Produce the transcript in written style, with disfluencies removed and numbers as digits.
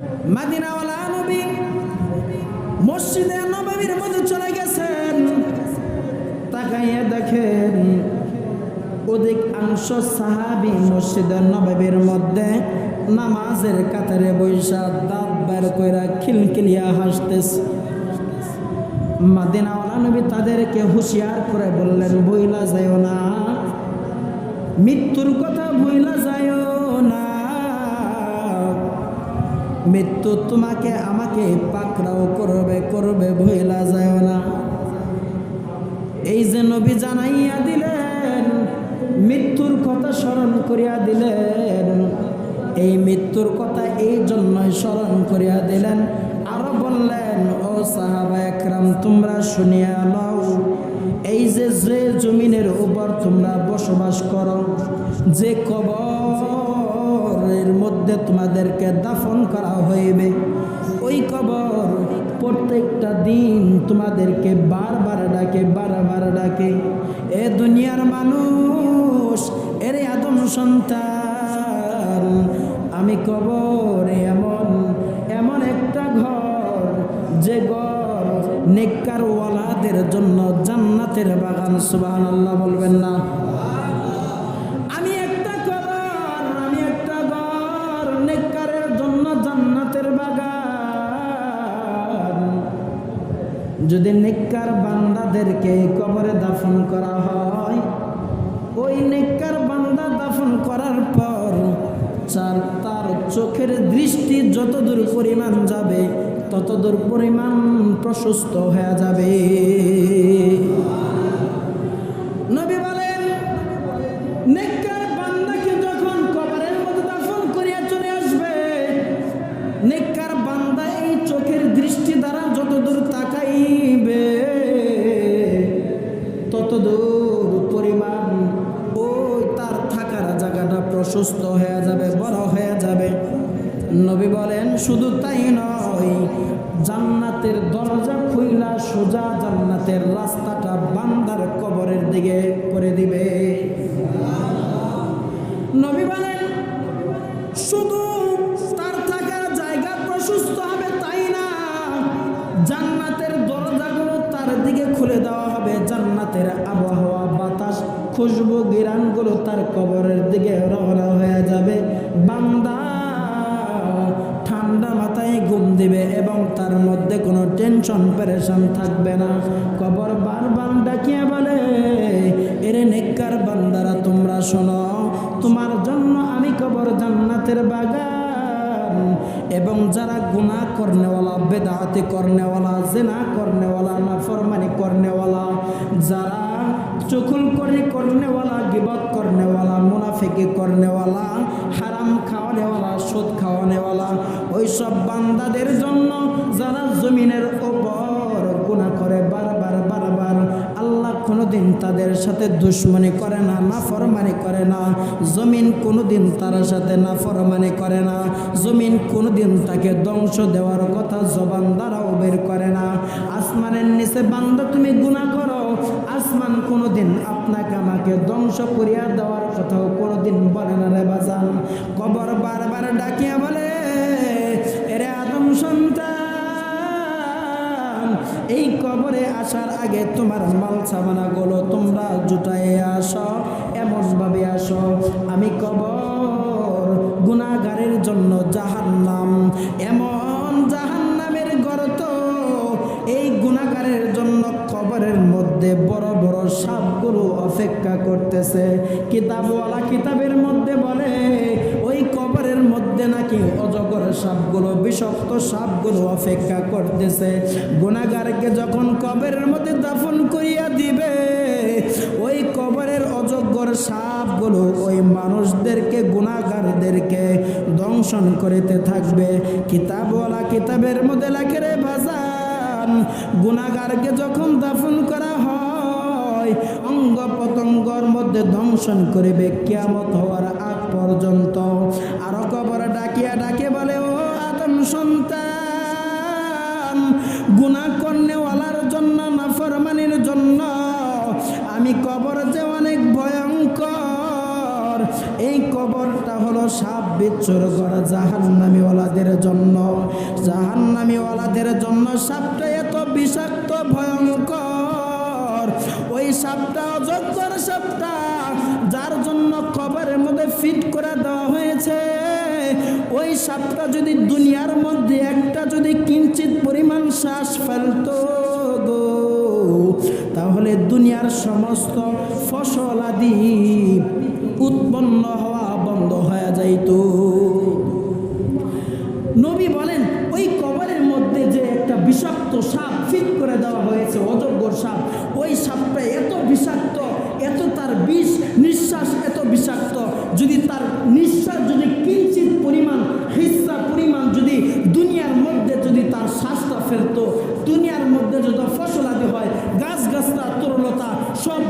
মদিনাওয়ালা নবী মসজিদে নববীর মধ্যে চলে গেছেন। তাকাইয়া দেখেন অধিকাংশ সাহাবী মসজিদে নববীর মধ্যে নামাজের কাতারে বৈশা দাঁত বের কইরা খিলখিলিয়া হাসতেছে। মদিনাওয়ালা নবী তাদেরকে হুঁশিয়ার করে বললেন, ভুইলা যাইও না, মৃত্যুর কথা ভুইলা যাইও না। মৃত্যু তোমাকে আমাকে পাকড়াও করবে, ভুইলা যাইও না। এই যে নবী জানাইয়া দিলেন, মৃত্যুর কথা স্মরণ করিয়া দিলেন। এই মৃত্যুর কথা এই জন্যই স্মরণ করিয়া দিলেন। আরো বললেন, ও সাহাবা একরাম, তোমরা শুনিয়া লও, এই যে জমিনের উপর তোমরা বসবাস করো, যে কবরের মধ্যে তোমাদেরকে দাফন করা হইবে, ওই কবর প্রত্যেকটা দিন তোমাদেরকে বারবার ডাকে। এ দুনিয়ার মানুষ, এরে আদম সন্তান, আমি কবর এমন একটা ঘর, যে ঘর নেককারওয়ালাদের জন্য জান্নাতের বাগান। সুবহানাল্লাহ বলবেন না? আমি একটা ঘর নেককারের জন্য জান্নাতের বাগান। যদি নেককার বান্দাদেরকে কবরে দাফন করা হয়, ওই নেককার বান্দা দাফন করার পর তার চোখের দৃষ্টি যতদূর পরিমাণ যাবে ততদূর পরিমাণ প্রশস্ত হয়ে যাবে। নবী বলেন, নেককার বান্দাকে যখন কবরের মধ্যে দাফন করিয়া চলে আসবে, নেককার বান্দা এই চোখের দৃষ্টি দ্বারা যতদূর তাকাইবে ততদূর পরিমাণ ওই তার থাকার জায়গাটা প্রশস্ত হয়ে যাবে, বড় হয়ে যাবে। নবী বলেন, শুধু তাই নয়, জান্নাতের দরজা খুইলা সোজা জান্নাতের রাস্তাটা বান্দার কবরের দিকে করে দিবে। নবী বলেন, শুধু তার থাকার জায়গা প্রশস্ত হবে তাই না, জান্নাতের দরজাগুলো তার দিকে খুলে দেওয়া হবে। জান্নাতের আবহাওয়া, বাতাস, খুশবু, গিরানগুলো তার কবরের দিকে রওনা হয়ে যাবে। বান্দা ঠান্ডা মাথায় ঘুম দিবে এবং তার মধ্যে কোনো টেনশন পেরেশান থাকবে না। কবর বারবার ডাকিয়া বলে, এরে নেককার বান্দারা, তোমরা শোনো, তোমার জন্য আমি কবর জান্নাতের বাগান। এবং যারা গুনাহ করনেওয়ালা, বেদাতি করনেওয়ালা, জিনা করনেওয়ালা, নাফরমানি করনেওয়ালা, যারা চুগলখড়ি করনেওয়ালা, গিবত করনেওয়ালা, মুনাফিকি করনেওয়ালা, হারাম খাওয়ানেওয়ালা, সুদ খাওয়ানেওয়ালা, ওই সব বান্দাদের জন্য যারা জমিনের উপর গুনাহ করে বারবার, আল্লাহ কোনোদিন তাদের সাথে দুশমনি করে না, নাফরমানি করে না। জমিন কোনোদিন তার সাথে নাফরমানি করে না। জমিন কোনোদিন তাকে ধ্বংস দেওয়ার কথা জবান দ্বারাও বের করে না। আসমানের নিচে বান্দা তুমি গুনাহ করো, আসমান কোনোদিন আপনাকে আমাকে ধ্বংস করিয়া দেওয়ার কথাও কোনোদিন বলে না রে বাজান। কবর বারবার ডাকিয়া বলে, এরে আদম সন্তান, এই কবরে আসার আগে তোমার মাল সামানাগুলো তোমরা জুটাইয়ে আসো, এমনভাবে আসো, আমি কবর গুনাহগারের জন্য জাহান্নাম, এমন জাহান্নামের গর্ত, এই গুনাহগারের জন্য কবরের মধ্যে বড় বড় সাপগুলো অপেক্ষা করতেছে। কিতাবওয়ালা কিতাবের মধ্যে বলে, ওই কবরের মধ্যে নাকি অজগর সাপগুলো, বিষাক্ত সাপগুলো অপেক্ষা করতেছে। গুনাহগারকে যখন কবরের মধ্যে দাফন করিয়া দিবে, ওই কবরের অজগর সাপগুলো ওই মানুষদেরকে, গুনাহগারদেরকে দংশন করিতে থাকবে। কিতাবওয়ালা কিতাবের মধ্যে লেখে, রে বাজান, গুনাহগারকে যখন দাফন করা হয়, অঙ্গ প্রত্যঙ্গর মধ্যে দংশন করিবে কিয়ামত হওয়ার আগ পর্যন্ত। আরো কবর ডাকিয়া ডাকে বলে, ও আদম সন্তান, গুনাহ করনেওয়ালার জন্য, নাফরমানির জন্য আমি কবর যে অনেক ভয়ঙ্কর। এই কবরটা হলো সাপ বিচ্ছুর করা জাহান্নামীওয়ালাদের জন্য। জাহান্নামীওয়ালাদের জন্য সাপটা এত বিষাক্ত ভয়ঙ্কর, ওই সাপটা অজগর সাপটা যার জন্য কবরের মধ্যে ফিট করে দেওয়া হয়েছে, ওই সাপটা যদি দুনিয়ার মধ্যে একটা যদি কিঞ্চিত পরিমাণ শ্বাস ফেলতো গো, তাহলে দুনিয়ার সমস্ত ফসল আদি উৎপন্ন হওয়া বন্ধ হয়ে যাইত। নবী বলেন ওই কবরের মধ্যে যে একটা বিষাক্ত সাপ ফিট করে দেওয়া হয়েছে, অজগর সাপ, ওই সাপটা এত বিষাক্ত, এত তার বিষ নিঃশ্বাস এত বিষাক্ত, যদি তার নিঃশ্বাস যদি কিঞ্চিত পরিমাণ হিস্সা পরিমাণ যদি দুনিয়ার মধ্যে যদি তার শ্বাসটা ফেলতো, দুনিয়ার মধ্যে যত ফসল আদি হয়, গাছ গাছটা তরলতা সব